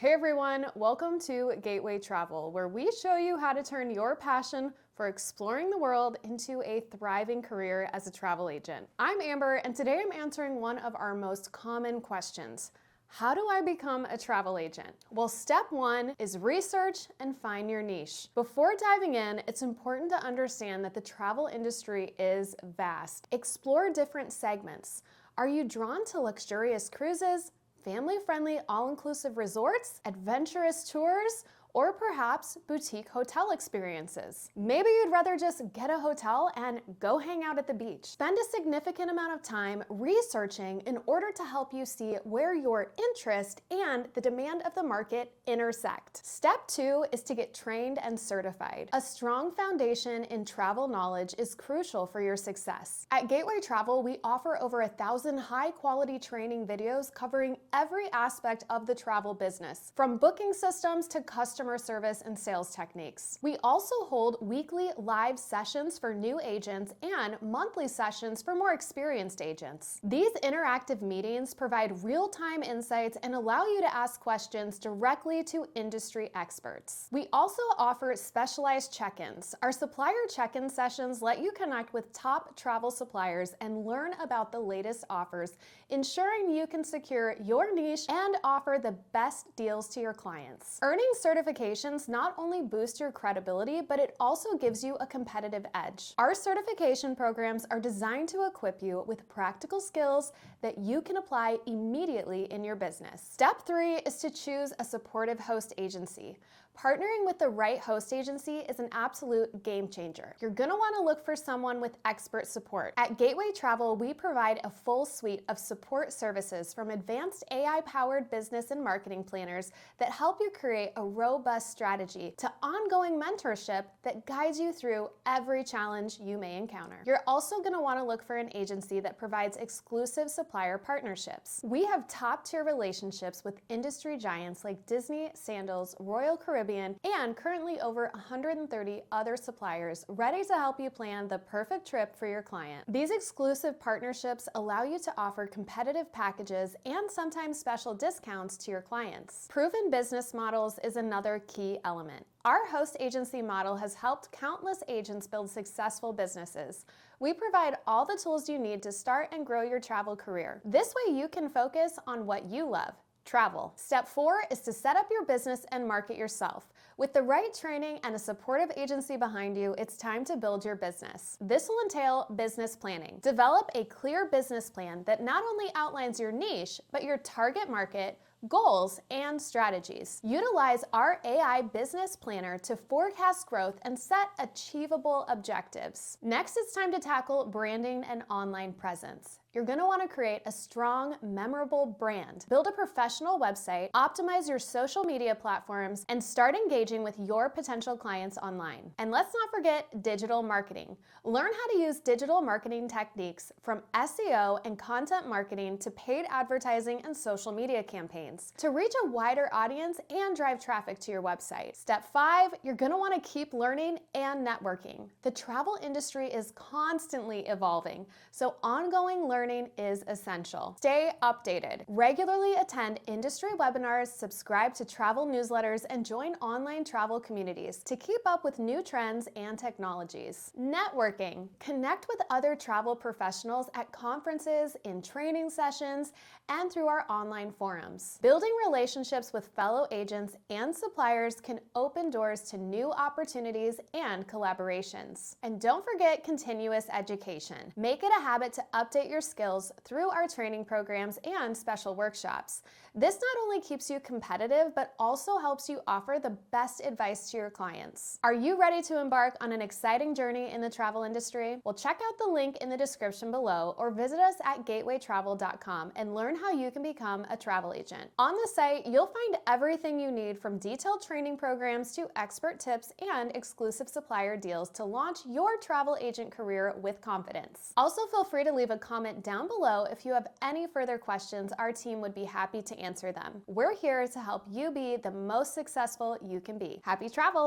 Hey everyone, welcome to Gateway Travel, where we show you how to turn your passion for exploring the world into a thriving career as a travel agent. I'm Amber, and today I'm answering one of our most common questions. How do I become a travel agent? Well, step one is research and find your niche. Before diving in, it's important to understand that the travel industry is vast. Explore different segments. Are you drawn to luxurious cruises, family-friendly all-inclusive resorts, adventurous tours, or perhaps boutique hotel experiences? Maybe you'd rather just get a hotel and go hang out at the beach. Spend a significant amount of time researching in order to help you see where your interest and the demand of the market intersect. Step two is to get trained and certified. A strong foundation in travel knowledge is crucial for your success. At Gateway Travel, we offer over 1,000 high-quality training videos covering every aspect of the travel business, from booking systems to customer service and sales techniques. We also hold weekly live sessions for new agents and monthly sessions for more experienced agents. These interactive meetings provide real-time insights and allow you to ask questions directly to industry experts. We also offer specialized check-ins. Our supplier check-in sessions let you connect with top travel suppliers and learn about the latest offers, ensuring you can secure your niche and offer the best deals to your clients. Earning certifications not only boost your credibility, but it also gives you a competitive edge. Our certification programs are designed to equip you with practical skills that you can apply immediately in your business. Step three is to choose a supportive host agency. Partnering with the right host agency is an absolute game changer. You're gonna wanna look for someone with expert support. At Gateway Travel, we provide a full suite of support services, from advanced AI-powered business and marketing planners that help you create a robust strategy to ongoing mentorship that guides you through every challenge you may encounter. You're also gonna wanna look for an agency that provides exclusive supplier partnerships. We have top-tier relationships with industry giants like Disney, Sandals, Royal Caribbean, and currently over 130 other suppliers ready to help you plan the perfect trip for your client. These exclusive partnerships allow you to offer competitive packages and sometimes special discounts to your clients. Proven business models is another key element. Our host agency model has helped countless agents build successful businesses. We provide all the tools you need to start and grow your travel career. This way you can focus on what you love: travel. Step four is to set up your business and market yourself. With the right training and a supportive agency behind you, it's time to build your business. This will entail business planning. Develop a clear business plan that not only outlines your niche, but your target market, goals, and strategies. Utilize our AI business planner to forecast growth and set achievable objectives. Next, it's time to tackle branding and online presence. You're gonna wanna create a strong, memorable brand. Build a professional website, optimize your social media platforms, and start engaging with your potential clients online. And let's not forget digital marketing. Learn how to use digital marketing techniques, from SEO and content marketing to paid advertising and social media campaigns, to reach a wider audience and drive traffic to your website. Step five, you're gonna wanna keep learning and networking. The travel industry is constantly evolving, so ongoing learning is essential. Stay updated. Regularly attend industry webinars, subscribe to travel newsletters, and join online travel communities to keep up with new trends and technologies. Networking. Connect with other travel professionals at conferences, in training sessions, and through our online forums. Building relationships with fellow agents and suppliers can open doors to new opportunities and collaborations. And don't forget continuous education. Make it a habit to update your skills through our training programs and special workshops. This not only keeps you competitive, but also helps you offer the best advice to your clients. Are you ready to embark on an exciting journey in the travel industry? Well, check out the link in the description below, or visit us at gatewaytravel.com and learn how you can become a travel agent. On the site, you'll find everything you need, from detailed training programs to expert tips and exclusive supplier deals to launch your travel agent career with confidence. Also, feel free to leave a comment down below if you have any further questions. Our team would be happy to answer them. We're here to help you be the most successful you can be. Happy travel!